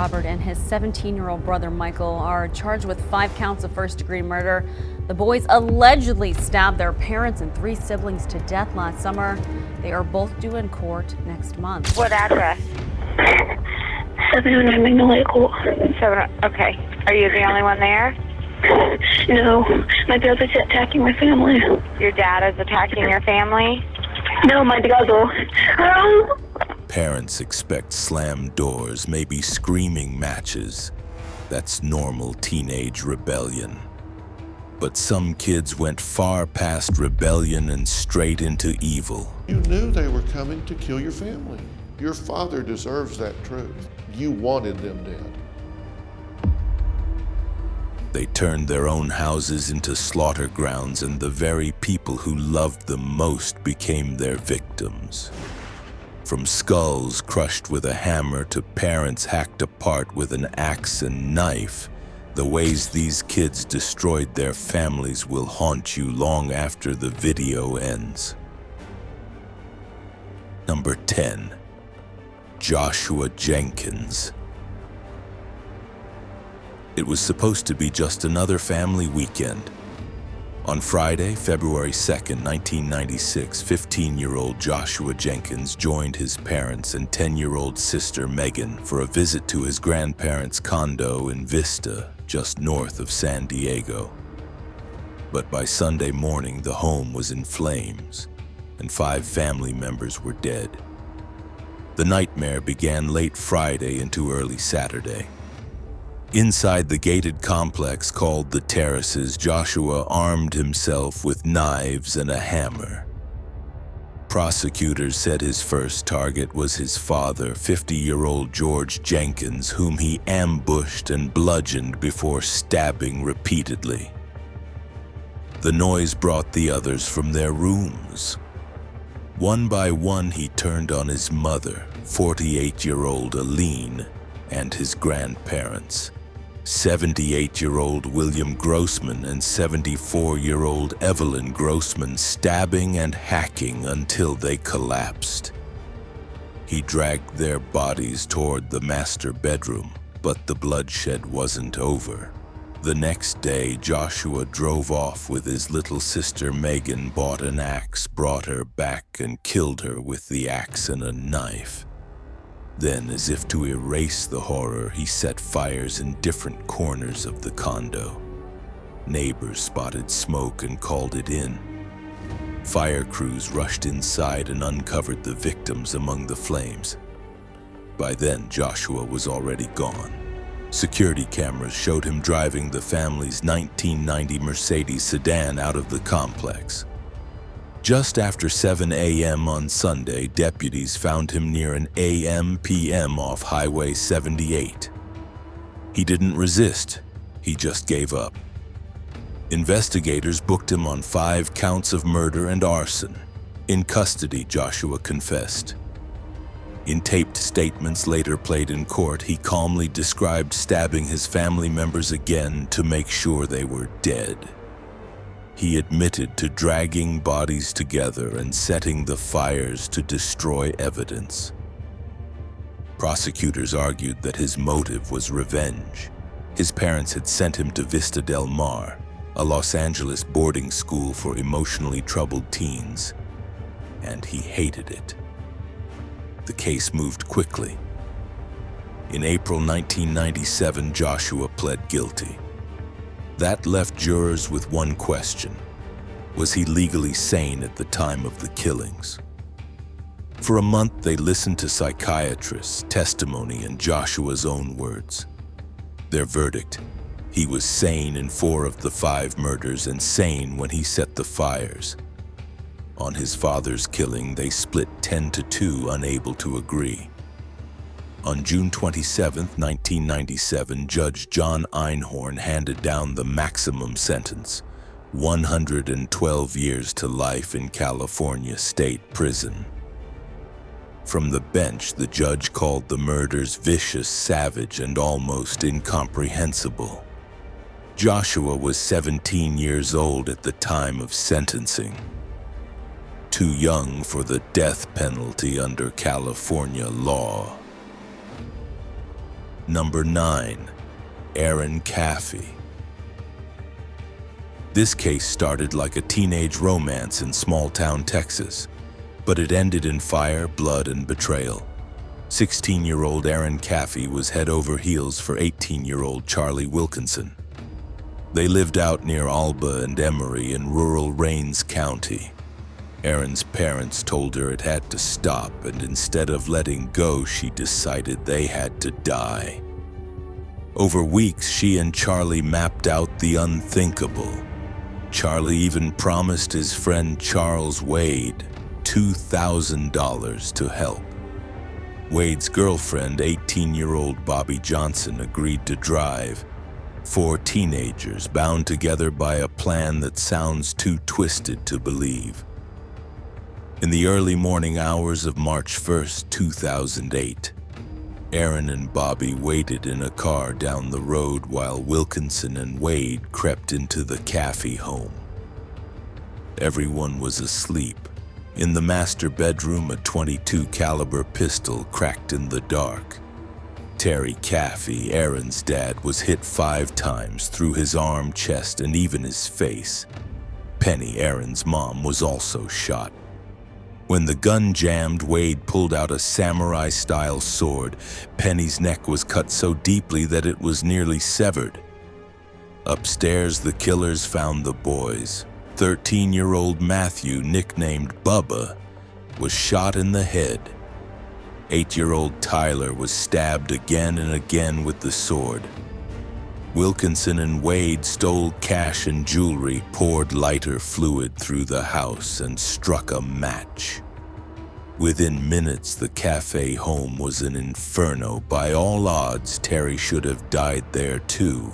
Robert and his 17-year-old brother Michael are charged with 5 counts of first-degree murder. The boys allegedly stabbed their parents and 3 siblings to death last summer. They are both due in court next month. What address? 709 Magnolia Court. Okay. Are you the only one there? No, my brother's attacking my family. Your dad is attacking your family? No, my brother. Parents expect slammed doors, maybe screaming matches. That's normal teenage rebellion. But some kids went far past rebellion and straight into evil. You knew they were coming to kill your family. Your father deserves that truth. You wanted them dead. They turned their own houses into slaughter grounds, and the very people who loved them most became their victims. From skulls crushed with a hammer to parents hacked apart with an axe and knife, the ways these kids destroyed their families will haunt you long after the video ends. Number 10. Joshua Jenkins. It was supposed to be just another family weekend. On Friday, February 2nd, 1996, 15-year-old Joshua Jenkins joined his parents and 10-year-old sister Megan for a visit to his grandparents' condo in Vista, just north of San Diego. But by Sunday morning, the home was in flames, and 5 family members were dead. The nightmare began late Friday into early Saturday. Inside the gated complex called the Terraces, Joshua armed himself with knives and a hammer. Prosecutors said his first target was his father, 50-year-old George Jenkins, whom he ambushed and bludgeoned before stabbing repeatedly. The noise brought the others from their rooms. One by one, he turned on his mother, 48-year-old Aline, and his grandparents, 78-year-old William Grossman and 74-year-old Evelyn Grossman, stabbing and hacking until they collapsed. He dragged their bodies toward the master bedroom, but the bloodshed wasn't over. The next day, Joshua drove off with his little sister Megan, bought an axe, brought her back, and killed her with the axe and a knife. Then, as if to erase the horror, he set fires in different corners of the condo. Neighbors spotted smoke and called it in. Fire crews rushed inside and uncovered the victims among the flames. By then, Joshua was already gone. Security cameras showed him driving the family's 1990 Mercedes sedan out of the complex. Just after 7 a.m. on Sunday, deputies found him near an AM/PM off Highway 78. He didn't resist, he just gave up. Investigators booked him on 5 counts of murder and arson. In custody, Joshua confessed. In taped statements later played in court, he calmly described stabbing his family members again to make sure they were dead. He admitted to dragging bodies together and setting the fires to destroy evidence. Prosecutors argued that his motive was revenge. His parents had sent him to Vista Del Mar, a Los Angeles boarding school for emotionally troubled teens, and he hated it. The case moved quickly. In April 1997, Joshua pled guilty. That left jurors with one question: was he legally sane at the time of the killings? For a month, they listened to psychiatrists, testimony, and Joshua's own words. Their verdict: he was sane in 4 of the 5 murders and sane when he set the fires. On his father's killing, they split 10-2, unable to agree. On June 27, 1997, Judge John Einhorn handed down the maximum sentence, 112 years to life in California State Prison. From the bench, the judge called the murders vicious, savage, and almost incomprehensible. Joshua was 17 years old at the time of sentencing. Too young for the death penalty under California law. Number 9. Erin Caffey. This case started like a teenage romance in small-town Texas, but it ended in fire, blood, and betrayal. 16-year-old Erin Caffey was head over heels for 18-year-old Charlie Wilkinson. They lived out near Alba and Emory in rural Rains County. Erin's parents told her it had to stop, and instead of letting go, she decided they had to die. Over weeks, she and Charlie mapped out the unthinkable. Charlie even promised his friend Charles Wade $2,000 to help. Wade's girlfriend, 18-year-old Bobby Johnson, agreed to drive. 4 teenagers bound together by a plan that sounds too twisted to believe. In the early morning hours of March 1st, 2008, Erin and Bobby waited in a car down the road while Wilkinson and Wade crept into the Caffey home. Everyone was asleep. In the master bedroom, a .22 caliber pistol cracked in the dark. Terry Caffey, Erin's dad, was hit 5 times through his arm, chest, and even his face. Penny, Erin's mom, was also shot. When the gun jammed, Wade pulled out a samurai-style sword. Penny's neck was cut so deeply that it was nearly severed. Upstairs, the killers found the boys. 13-year-old Matthew, nicknamed Bubba, was shot in the head. 8-year-old Tyler was stabbed again and again with the sword. Wilkinson and Wade stole cash and jewelry, poured lighter fluid through the house, and struck a match. Within minutes, the Caffey home was an inferno. By all odds, Terry should have died there too.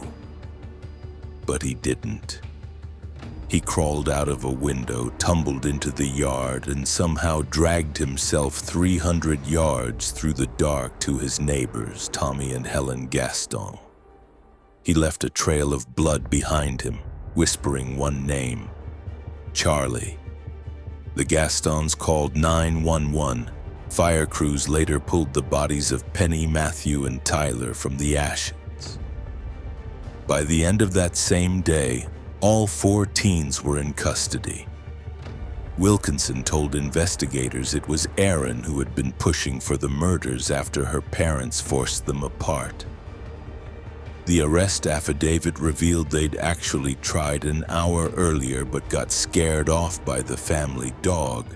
But he didn't. He crawled out of a window, tumbled into the yard, and somehow dragged himself 300 yards through the dark to his neighbors, Tommy and Helen Gaston. He left a trail of blood behind him, whispering one name: Charlie. The Gastons called 911. Fire crews later pulled the bodies of Penny, Matthew, and Tyler from the ashes. By the end of that same day, all 4 teens were in custody. Wilkinson told investigators it was Erin who had been pushing for the murders after her parents forced them apart. The arrest affidavit revealed they'd actually tried an hour earlier but got scared off by the family dog,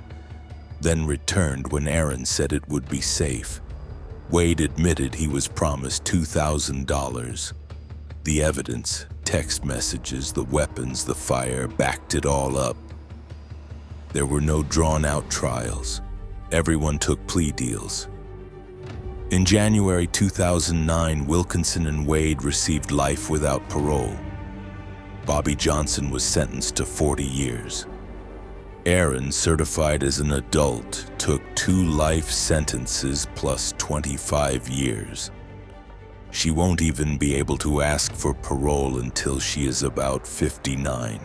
then returned when Erin said it would be safe. Wade admitted he was promised $2,000. The evidence, text messages, the weapons, the fire, backed it all up. There were no drawn-out trials. Everyone took plea deals. In January 2009, Wilkinson and Wade received life without parole. Bobby Johnson was sentenced to 40 years. Erin, certified as an adult, took 2 life sentences plus 25 years. She won't even be able to ask for parole until she is about 59.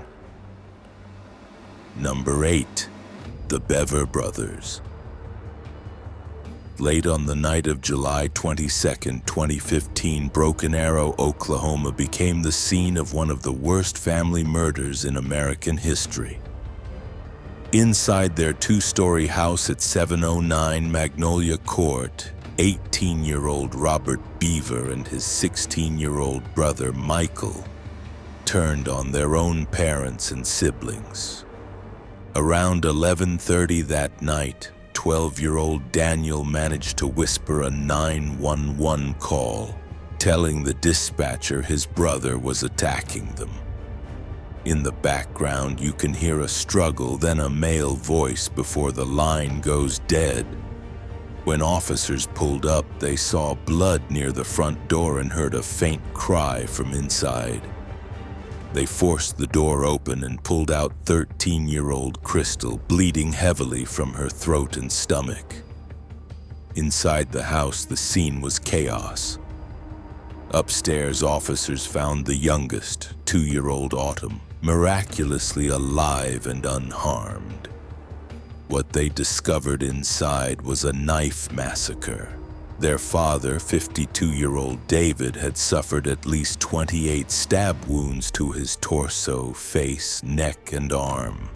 Number 8. The Bever brothers. Late on the night of July 22, 2015, Broken Arrow, Oklahoma became the scene of one of the worst family murders in American history. Inside their 2-story house at 709 Magnolia Court, 18-year-old Robert Bever and his 16-year-old brother Michael turned on their own parents and siblings. Around 11:30 that night, 12-year-old Daniel managed to whisper a 911 call, telling the dispatcher his brother was attacking them. In the background, you can hear a struggle, then a male voice before the line goes dead. When officers pulled up, they saw blood near the front door and heard a faint cry from inside. They forced the door open and pulled out 13-year-old Crystal, bleeding heavily from her throat and stomach. Inside the house, the scene was chaos. Upstairs, officers found the youngest, 2-year-old Autumn, miraculously alive and unharmed. What they discovered inside was a knife massacre. Their father, 52-year-old David, had suffered at least 28 stab wounds to his torso, face, neck, and arm.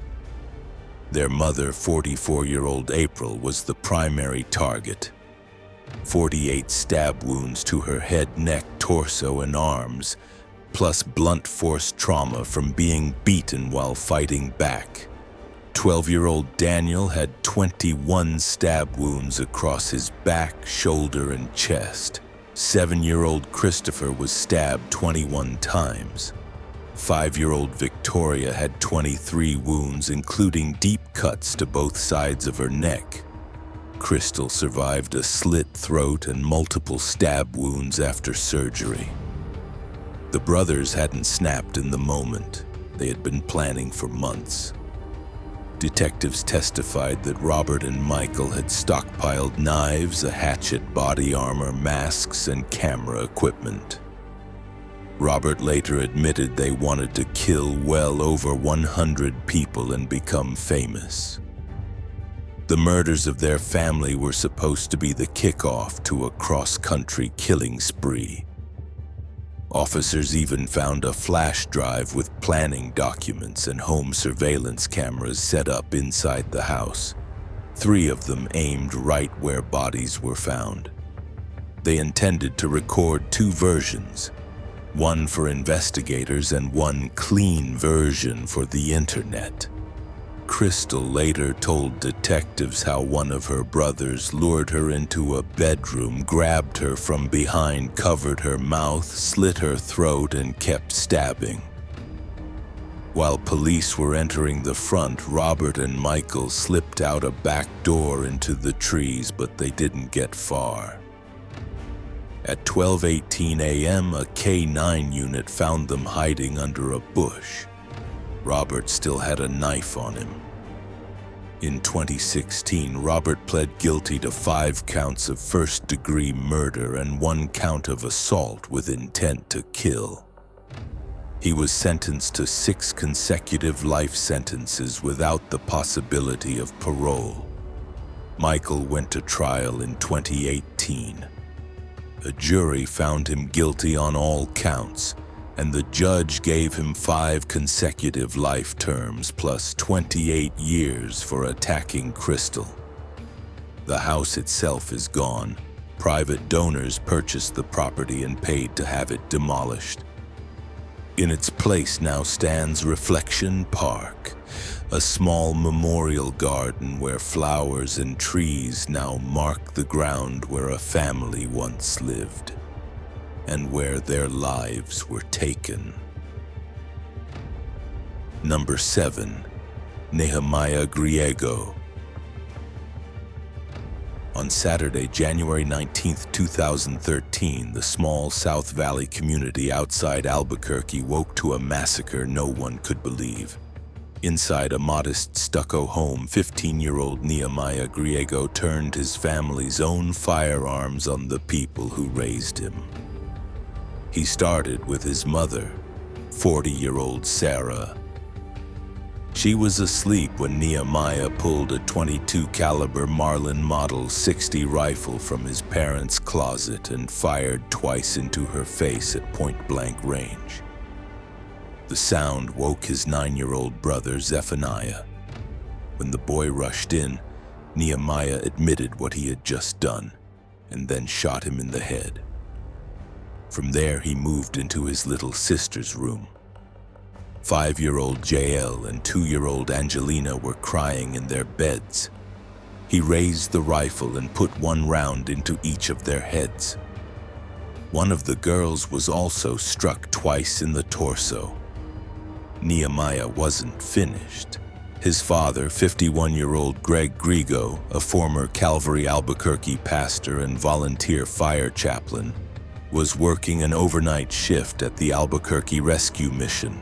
Their mother, 44-year-old April, was the primary target. 48 stab wounds to her head, neck, torso, and arms, plus blunt force trauma from being beaten while fighting back. 12-year-old Daniel had 21 stab wounds across his back, shoulder, and chest. 7-year-old Christopher was stabbed 21 times. 5-year-old Victoria had 23 wounds, including deep cuts to both sides of her neck. Crystal survived a slit throat and multiple stab wounds after surgery. The brothers hadn't snapped in the moment. They had been planning for months. Detectives testified that Robert and Michael had stockpiled knives, a hatchet, body armor, masks, and camera equipment. Robert later admitted they wanted to kill well over 100 people and become famous. The murders of their family were supposed to be the kickoff to a cross-country killing spree. Officers even found a flash drive with planning documents and home surveillance cameras set up inside the house, 3 of them aimed right where bodies were found. They intended to record 2 versions, one for investigators and one clean version for the internet. Crystal later told detectives how one of her brothers lured her into a bedroom, grabbed her from behind, covered her mouth, slit her throat, and kept stabbing. While police were entering the front, Robert and Michael slipped out a back door into the trees, but they didn't get far. At 12:18 a.m., a K-9 unit found them hiding under a bush. Robert still had a knife on him. In 2016, Robert pled guilty to 5 counts of first-degree murder and 1 count of assault with intent to kill. He was sentenced to 6 consecutive life sentences without the possibility of parole. Michael went to trial in 2018. A jury found him guilty on all counts, and the judge gave him 5 consecutive life terms plus 28 years for attacking Crystal. The house itself is gone. Private donors purchased the property and paid to have it demolished. In its place now stands Reflection Park, a small memorial garden where flowers and trees now mark the ground where a family once lived, and where their lives were taken. Number 7. Nehemiah Griego. On Saturday, January 19, 2013, the small South Valley community outside Albuquerque woke to a massacre no one could believe. Inside a modest stucco home, 15-year-old Nehemiah Griego turned his family's own firearms on the people who raised him. He started with his mother, 40-year-old Sarah. She was asleep when Nehemiah pulled a .22 caliber Marlin Model 60 rifle from his parents' closet and fired twice into her face at point-blank range. The sound woke his 9-year-old brother Zephaniah. When the boy rushed in, Nehemiah admitted what he had just done and then shot him in the head. From there, he moved into his little sister's room. 5-year-old Jael and 2-year-old Angelina were crying in their beds. He raised the rifle and put 1 round into each of their heads. One of the girls was also struck twice in the torso. Nehemiah wasn't finished. His father, 51-year-old Griego, a former Calvary Albuquerque pastor and volunteer fire chaplain, was working an overnight shift at the Albuquerque Rescue Mission.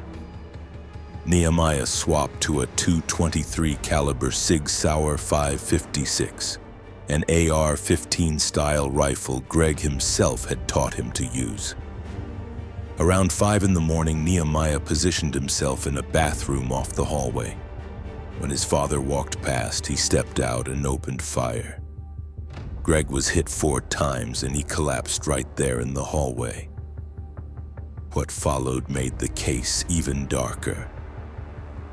Nehemiah swapped to a .223 caliber Sig Sauer 5.56, an AR-15 style rifle Greg himself had taught him to use. Around 5 in the morning, Nehemiah positioned himself in a bathroom off the hallway. When his father walked past, he stepped out and opened fire. Greg was hit 4 times and he collapsed right there in the hallway. What followed made the case even darker.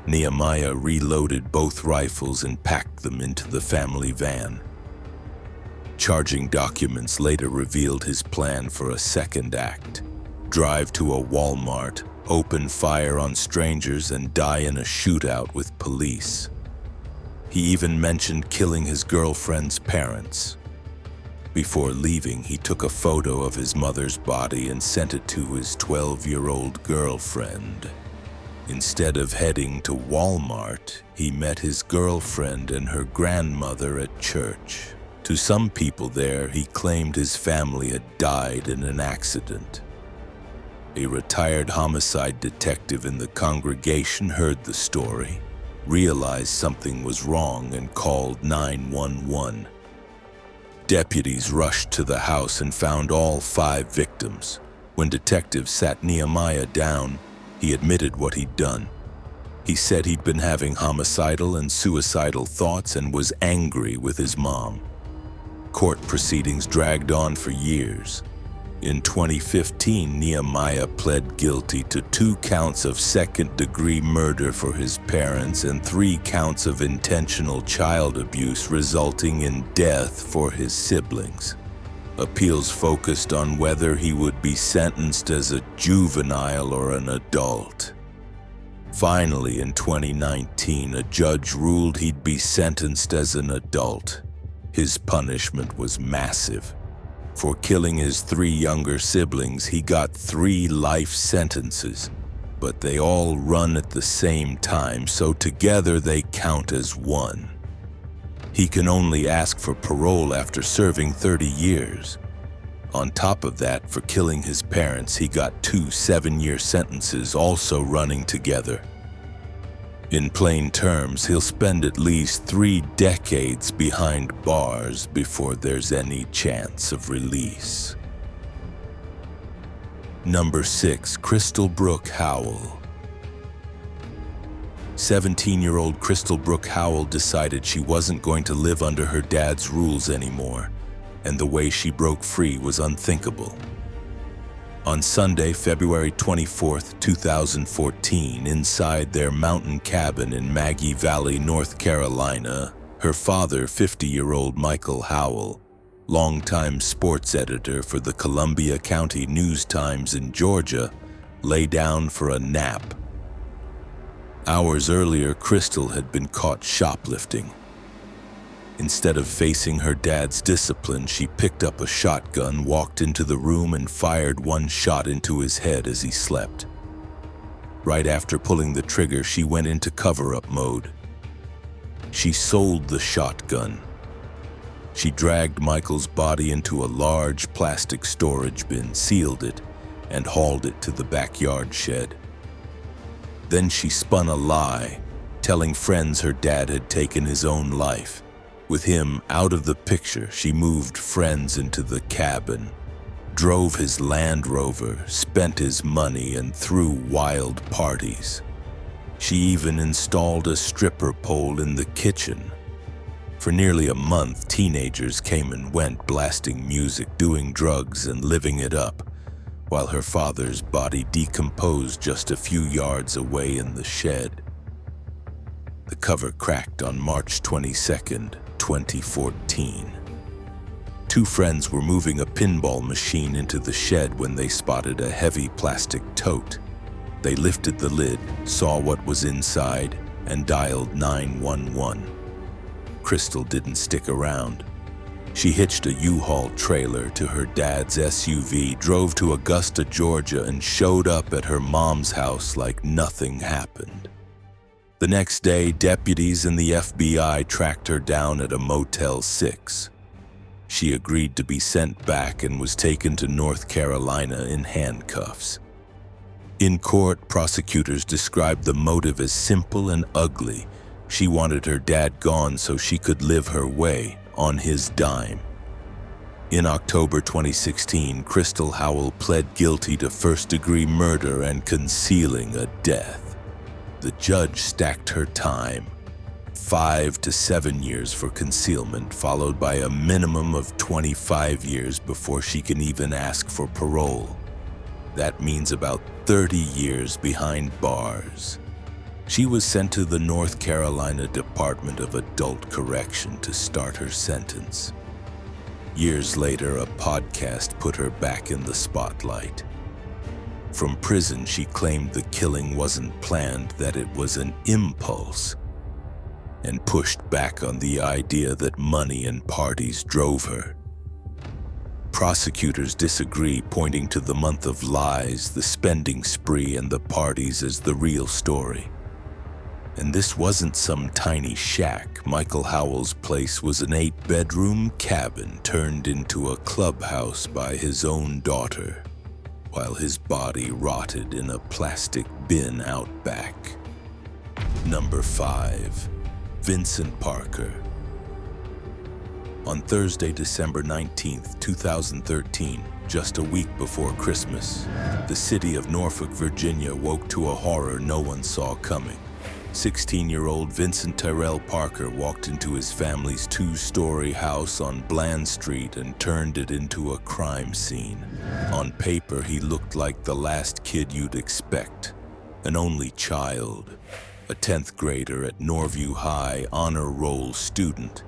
Nehemiah reloaded both rifles and packed them into the family van. Charging documents later revealed his plan for a second act: drive to a Walmart, open fire on strangers, and die in a shootout with police. He even mentioned killing his girlfriend's parents. Before leaving, he took a photo of his mother's body and sent it to his 12-year-old girlfriend. Instead of heading to Walmart, he met his girlfriend and her grandmother at church. To some people there, he claimed his family had died in an accident. A retired homicide detective in the congregation heard the story, realized something was wrong, and called 911. Deputies rushed to the house and found all 5 victims. When detectives sat Nehemiah down, he admitted what he'd done. He said he'd been having homicidal and suicidal thoughts and was angry with his mom. Court proceedings dragged on for years. In 2015, Nehemiah pled guilty to 2 counts of second-degree murder for his parents and 3 counts of intentional child abuse resulting in death for his siblings. Appeals focused on whether he would be sentenced as a juvenile or an adult. Finally, in 2019, a judge ruled he'd be sentenced as an adult. His punishment was massive. For killing his 3 younger siblings, he got 3 life sentences, but they all run at the same time, so together they count as 1. He can only ask for parole after serving 30 years. On top of that, for killing his parents, he got 2 7-year sentences also running together. In plain terms, he'll spend at least 3 decades behind bars before there's any chance of release. Number 6, Crystal Brook Howell. 17-year-old Crystal Brook Howell decided she wasn't going to live under her dad's rules anymore, and the way she broke free was unthinkable. On Sunday, February 24, 2014, inside their mountain cabin in Maggie Valley, North Carolina, her father, 50-year-old Michael Howell, longtime sports editor for the Columbia County News-Times in Georgia, lay down for a nap. Hours earlier, Crystal had been caught shoplifting. Instead of facing her dad's discipline, she picked up a shotgun, walked into the room, and fired 1 shot into his head as he slept. Right after pulling the trigger, she went into cover-up mode. She sold the shotgun. She dragged Michael's body into a large plastic storage bin, sealed it, and hauled it to the backyard shed. Then she spun a lie, telling friends her dad had taken his own life. With him out of the picture, she moved friends into the cabin, drove his Land Rover, spent his money, and threw wild parties. She even installed a stripper pole in the kitchen. For nearly a month, teenagers came and went, blasting music, doing drugs, and living it up, while her father's body decomposed just a few yards away in the shed. The cover cracked on March 22nd, 2014. 2 friends were moving a pinball machine into the shed when they spotted a heavy plastic tote. They lifted the lid, saw what was inside, and dialed 911. Crystal didn't stick around. She hitched a U-Haul trailer to her dad's SUV, drove to Augusta, Georgia, and showed up at her mom's house like nothing happened. The next day, deputies and the FBI tracked her down at a Motel 6. She agreed to be sent back and was taken to North Carolina in handcuffs. In court, prosecutors described the motive as simple and ugly. She wanted her dad gone so she could live her way, on his dime. In October 2016, Crystal Howell pled guilty to first-degree murder and concealing a death. The judge stacked her time, 5 to 7 years for concealment, followed by a minimum of 25 years before she can even ask for parole. That means about 30 years behind bars. She was sent to the North Carolina Department of Adult Correction to start her sentence. Years later, a podcast put her back in the spotlight. From prison, she claimed the killing wasn't planned, that it was an impulse, and pushed back on the idea that money and parties drove her. Prosecutors disagree, pointing to the month of lies, the spending spree, and the parties as the real story. And this wasn't some tiny shack. Michael Howell's place was an 8-bedroom cabin turned into a clubhouse by his own daughter, while his body rotted in a plastic bin out back. Number 5. Vincent Parker. On Thursday, December 19, 2013, just a week before Christmas, the city of Norfolk, Virginia woke to a horror no one saw coming. 16-year-old Vincent Tyrell Parker walked into his family's 2-story house on Bland Street and turned it into a crime scene. On paper, he looked like the last kid you'd expect, an only child, a 10th grader at Norview High, honor roll student.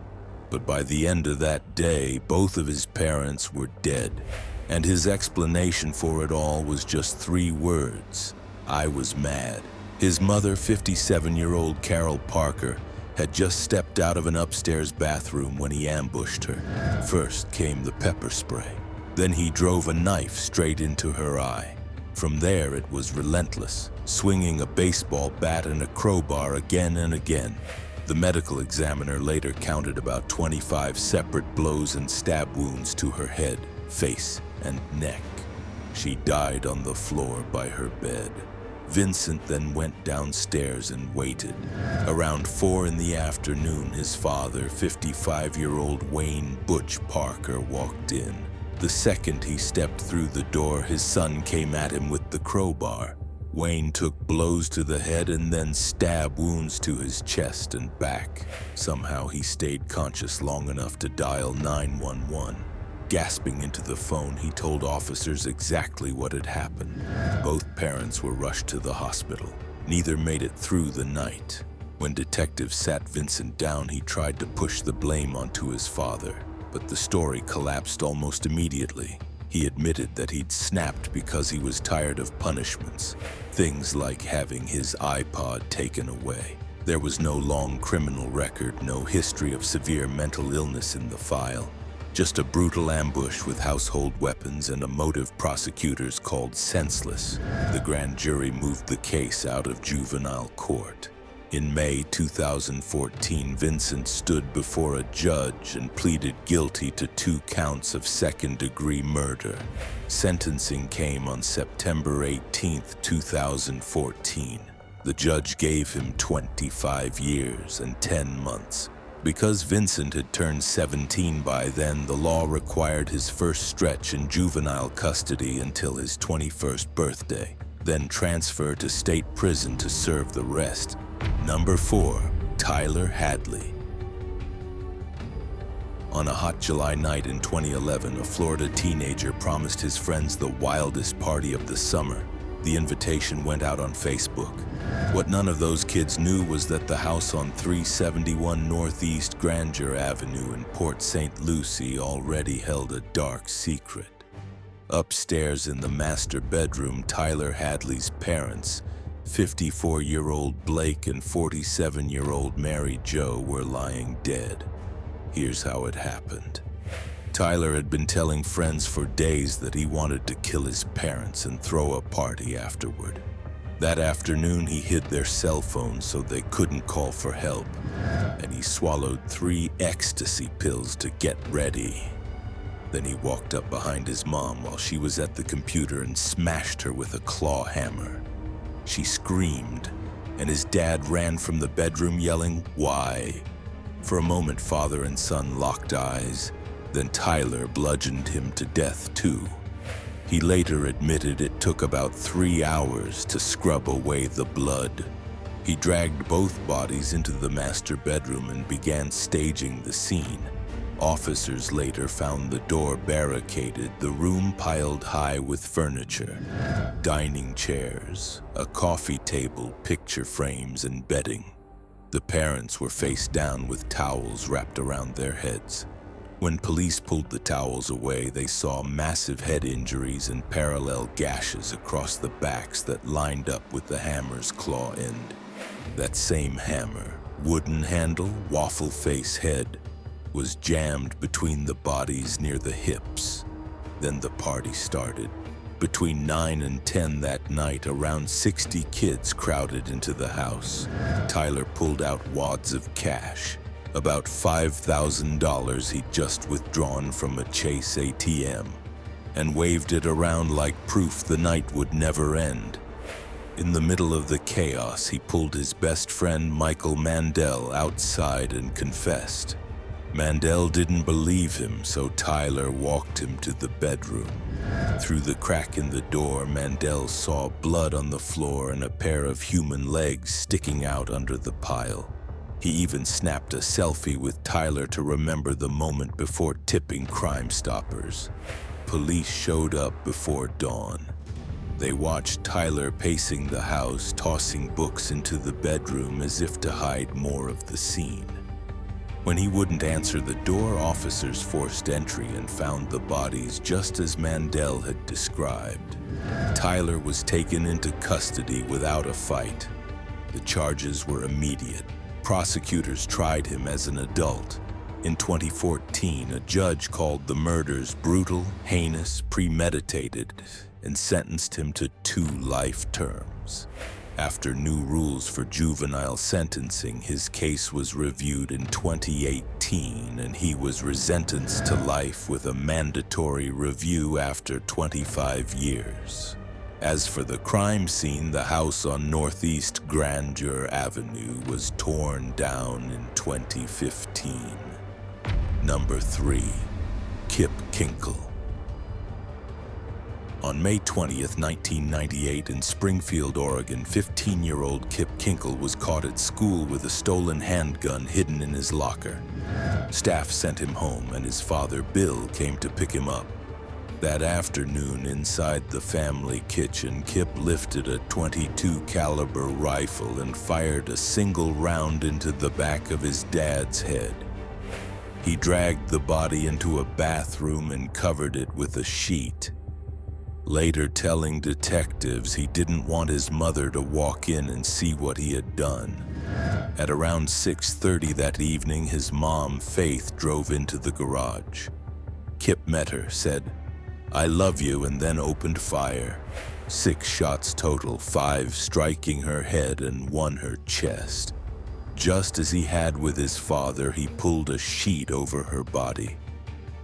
But by the end of that day, both of his parents were dead, and his explanation for it all was just 3 words: I was mad. His mother, 57-year-old Carol Parker, had just stepped out of an upstairs bathroom when he ambushed her. First came the pepper spray. Then he drove a knife straight into her eye. From there, it was relentless, swinging a baseball bat and a crowbar again and again. The medical examiner later counted about 25 separate blows and stab wounds to her head, face, and neck. She died on the floor by her bed. Vincent then went downstairs and waited. Around 4 in the afternoon, his father, 55-year-old Wayne Butch Parker, walked in. The second he stepped through the door, his son came at him with the crowbar. Wayne took blows to the head and then stab wounds to his chest and back. Somehow he stayed conscious long enough to dial 911. Gasping into the phone, he told officers exactly what had happened. Both parents were rushed to the hospital. Neither made it through the night. When detectives sat Vincent down, he tried to push the blame onto his father, but the story collapsed almost immediately. He admitted that he'd snapped because he was tired of punishments, things like having his iPod taken away. There was no long criminal record, no history of severe mental illness in the file. Just a brutal ambush with household weapons and a motive prosecutors called senseless. The grand jury moved the case out of juvenile court. In May 2014, Vincent stood before a judge and pleaded guilty to 2 counts of second-degree murder. Sentencing came on September 18, 2014. The judge gave him 25 years and 10 months. Because Vincent had turned 17 by then, the law required his first stretch in juvenile custody until his 21st birthday, then transfer to state prison to serve the rest. Number 4, Tyler Hadley. On a hot July night in 2011, a Florida teenager promised his friends the wildest party of the summer. The invitation went out on Facebook. What none of those kids knew was that the house on 371 Northeast Granger Avenue in Port St. Lucie already held a dark secret. Upstairs in the master bedroom, Tyler Hadley's parents, 54-year-old Blake and 47-year-old Mary Jo, were lying dead. Here's how it happened. Tyler had been telling friends for days that he wanted to kill his parents and throw a party afterward. That afternoon, he hid their cell phones so they couldn't call for help, and he swallowed 3 ecstasy pills to get ready. Then he walked up behind his mom while she was at the computer and smashed her with a claw hammer. She screamed, and his dad ran from the bedroom yelling, "Why?" For a moment, father and son locked eyes. Then Tyler bludgeoned him to death too. He later admitted it took about 3 hours to scrub away the blood. He dragged both bodies into the master bedroom and began staging the scene. Officers later found the door barricaded, the room piled high with furniture, dining chairs, a coffee table, picture frames, and bedding. The parents were face down with towels wrapped around their heads. When police pulled the towels away, they saw massive head injuries and parallel gashes across the backs that lined up with the hammer's claw end. That same hammer, wooden handle, waffle face head, was jammed between the bodies near the hips. Then the party started. Between 9 and 10 that night, around 60 kids crowded into the house. Tyler pulled out wads of cash, about $5,000 he'd just withdrawn from a Chase ATM, and waved it around like proof the night would never end. In the middle of the chaos, he pulled his best friend Michael Mandel outside and confessed. Mandel didn't believe him, so Tyler walked him to the bedroom. Through the crack in the door, Mandel saw blood on the floor and a pair of human legs sticking out under the pile. He even snapped a selfie with Tyler to remember the moment before tipping Crime Stoppers. Police showed up before dawn. They watched Tyler pacing the house, tossing books into the bedroom as if to hide more of the scene. When he wouldn't answer the door, officers forced entry and found the bodies just as Mandel had described. Tyler was taken into custody without a fight. The charges were immediate. Prosecutors tried him as an adult. In 2014, a judge called the murders brutal, heinous, premeditated, and sentenced him to 2 life terms. After new rules for juvenile sentencing, his case was reviewed in 2018 and he was resentenced to life with a mandatory review after 25 years. As for the crime scene, the house on Northeast Grandeur Avenue was torn down in 2015. Number 3. Kip Kinkel. On May 20th, 1998, in Springfield, Oregon, 15-year-old Kip Kinkel was caught at school with a stolen handgun hidden in his locker. Staff sent him home, and his father, Bill, came to pick him up. That afternoon, inside the family kitchen, Kip lifted a .22 caliber rifle and fired a single round into the back of his dad's head. He dragged the body into a bathroom and covered it with a sheet. Later telling detectives he didn't want his mother to walk in and see what he had done. At around 6:30 that evening, his mom, Faith, drove into the garage. Kip met her, said, "I love you," and then opened fire. 6 shots total, 5 striking her head and 1 her chest. Just as he had with his father, he pulled a sheet over her body.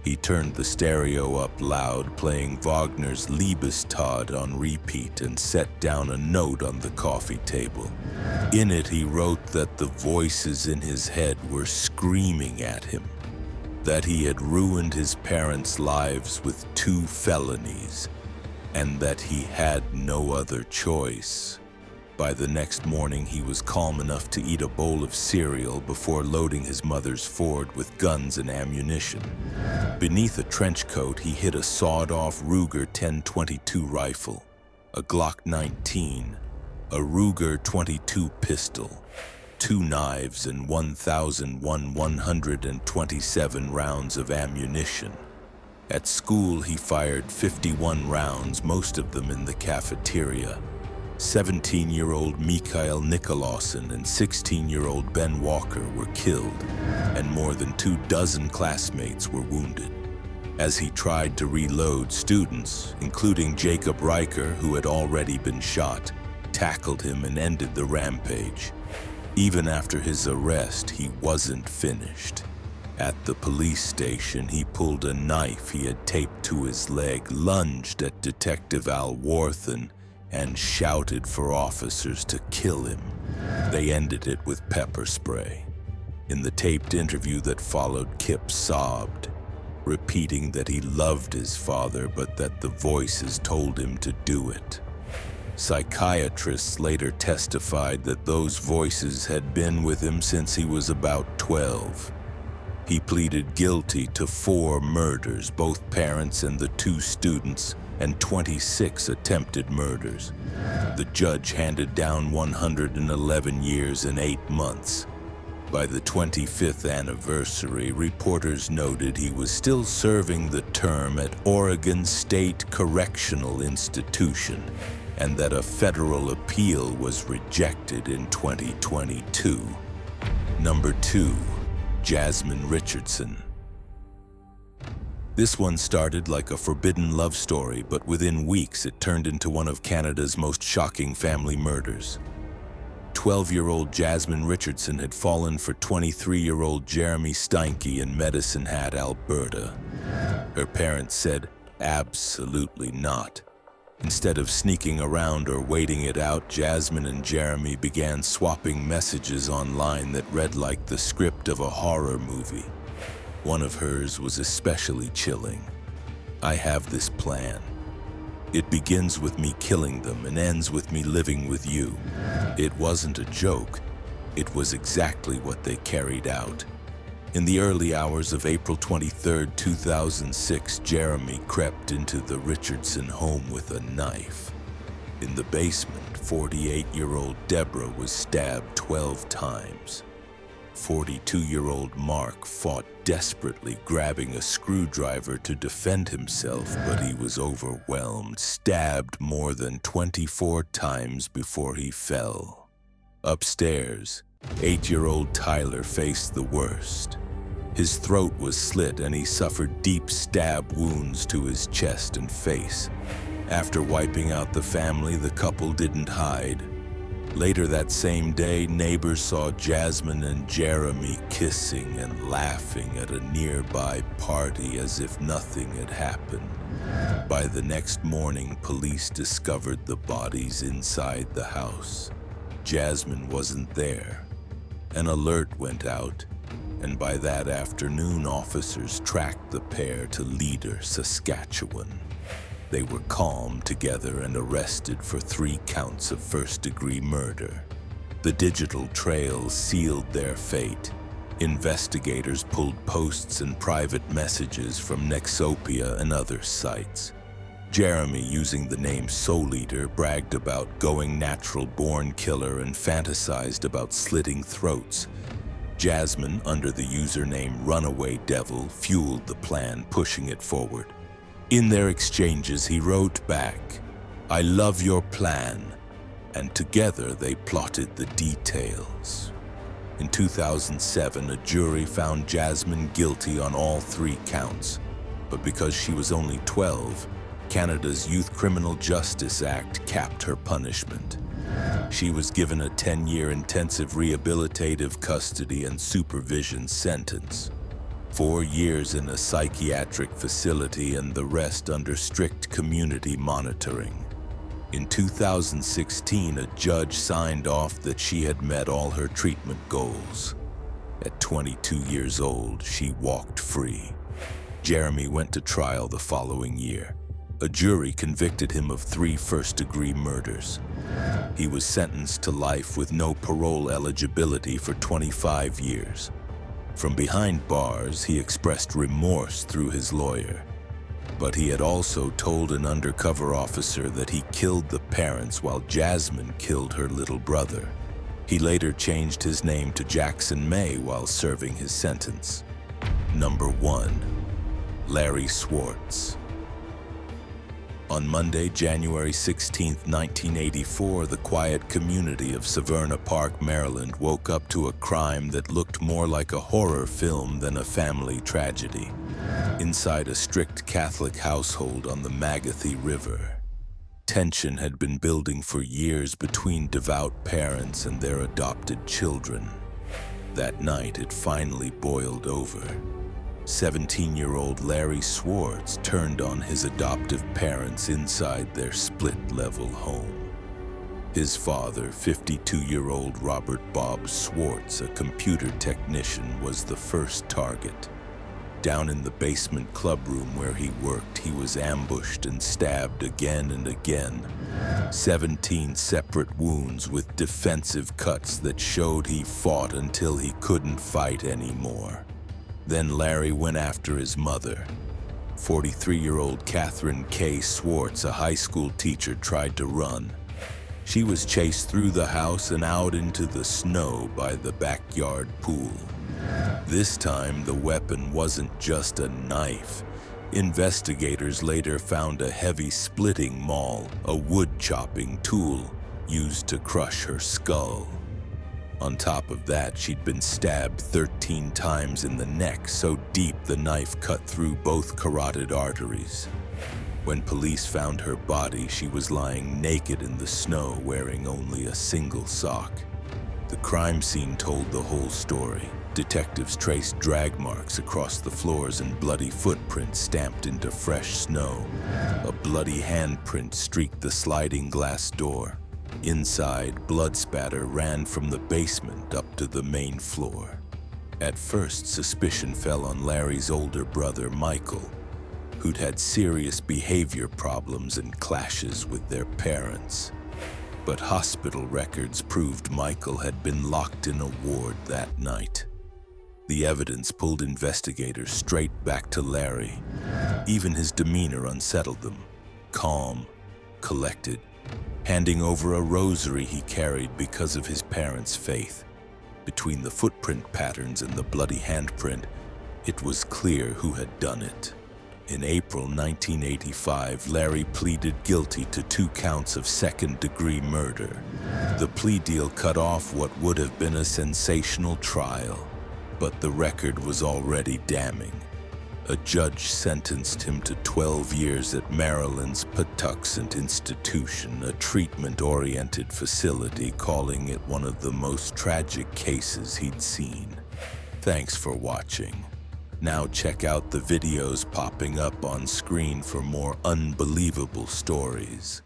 He turned the stereo up loud, playing Wagner's Liebestod on repeat, and set down a note on the coffee table. In it, he wrote that the voices in his head were screaming at him, that he had ruined his parents' lives with 2 felonies, and that he had no other choice. By the next morning, he was calm enough to eat a bowl of cereal before loading his mother's Ford with guns and ammunition. Beneath a trench coat, he hid a sawed-off Ruger 10-22 rifle, a Glock 19, a Ruger 22 pistol, 2 knives, and 1,127 rounds of ammunition. At school, he fired 51 rounds, most of them in the cafeteria. 17-year-old Mikael Nikolausen and 16-year-old Ben Walker were killed, and more than 24 classmates were wounded. As he tried to reload, students, including Jacob Riker, who had already been shot, tackled him and ended the rampage. Even after his arrest, he wasn't finished. At the police station, he pulled a knife he had taped to his leg, lunged at Detective Al Warthen, and shouted for officers to kill him. They ended it with pepper spray. In the taped interview that followed, Kip sobbed, repeating that he loved his father, but that the voices told him to do it. Psychiatrists later testified that those voices had been with him since he was about 12. He pleaded guilty to 4 murders, both parents and the 2 students, and 26 attempted murders. The judge handed down 111 years and 8 months. By the 25th anniversary, reporters noted he was still serving the term at Oregon State Correctional Institution, and that a federal appeal was rejected in 2022. Number 2. Jasmine Richardson. This one started like a forbidden love story, but within weeks it turned into one of Canada's most shocking family murders. 12-year-old Jasmine Richardson had fallen for 23-year-old Jeremy Steinke in Medicine Hat, Alberta. Her parents said, absolutely not. Instead of sneaking around or waiting it out, Jasmine and Jeremy began swapping messages online that read like the script of a horror movie. One of hers was especially chilling. I have this plan. It begins with me killing them and ends with me living with you. It wasn't a joke. It was exactly what they carried out. In the early hours of April 23, 2006, Jeremy crept into the Richardson home with a knife. In the basement, 48-year-old Deborah was stabbed 12 times. 42-year-old Mark fought desperately, grabbing a screwdriver to defend himself, but he was overwhelmed, stabbed more than 24 times before he fell. Upstairs, 8-year-old Tyler faced the worst. His throat was slit and he suffered deep stab wounds to his chest and face. After wiping out the family, the couple didn't hide. Later that same day, neighbors saw Jasmine and Jeremy kissing and laughing at a nearby party as if nothing had happened. By the next morning, police discovered the bodies inside the house. Jasmine wasn't there. An alert went out, and by that afternoon, officers tracked the pair to Leader, Saskatchewan. They were calm together and arrested for 3 counts of first-degree murder. The digital trails sealed their fate. Investigators pulled posts and private messages from Nexopia and other sites. Jeremy, using the name Soul Eater, bragged about going natural-born killer and fantasized about slitting throats. Jasmine, under the username Runaway Devil, fueled the plan, pushing it forward. In their exchanges, he wrote back, "I love your plan," and together they plotted the details. In 2007, a jury found Jasmine guilty on all 3 counts, but because she was only 12, Canada's Youth Criminal Justice Act capped her punishment. She was given a 10-year intensive rehabilitative custody and supervision sentence. 4 years in a psychiatric facility and the rest under strict community monitoring. In 2016, a judge signed off that she had met all her treatment goals. At 22 years old, she walked free. Jeremy went to trial the following year. A jury convicted him of 3 first-degree murders. He was sentenced to life with no parole eligibility for 25 years. From behind bars, he expressed remorse through his lawyer. But he had also told an undercover officer that he killed the parents while Jasmine killed her little brother. He later changed his name to Jackson May while serving his sentence. Number 1. Larry Schwarz. On Monday, January 16, 1984, the quiet community of Severna Park, Maryland, woke up to a crime that looked more like a horror film than a family tragedy. Inside a strict Catholic household on the Magathie River, tension had been building for years between devout parents and their adopted children. That night, it finally boiled over. 17-year-old Larry Schwarz turned on his adoptive parents inside their split-level home. His father, 52-year-old Robert Bob Schwarz, a computer technician, was the first target. Down in the basement clubroom where he worked, he was ambushed and stabbed again and again. 17 separate wounds with defensive cuts that showed he fought until he couldn't fight anymore. Then Larry went after his mother. 43-year-old Catherine K. Schwarz, a high school teacher, tried to run. She was chased through the house and out into the snow by the backyard pool. This time, the weapon wasn't just a knife. Investigators later found a heavy splitting maul, a wood-chopping tool used to crush her skull. On top of that, she'd been stabbed 13 times in the neck, so deep the knife cut through both carotid arteries. When police found her body, she was lying naked in the snow, wearing only a single sock. The crime scene told the whole story. Detectives traced drag marks across the floors and bloody footprints stamped into fresh snow. A bloody handprint streaked the sliding glass door. Inside, blood spatter ran from the basement up to the main floor. At first, suspicion fell on Larry's older brother, Michael, who'd had serious behavior problems and clashes with their parents. But hospital records proved Michael had been locked in a ward that night. The evidence pulled investigators straight back to Larry. Even his demeanor unsettled them. Calm, collected, handing over a rosary he carried because of his parents' faith. Between the footprint patterns and the bloody handprint, it was clear who had done it. In April 1985, Larry pleaded guilty to 2 counts of second-degree murder. The plea deal cut off what would have been a sensational trial. But the record was already damning. A judge sentenced him to 12 years at Maryland's Patuxent Institution, a treatment-oriented facility, calling it one of the most tragic cases he'd seen. Thanks for watching. Now check out the videos popping up on screen for more unbelievable stories.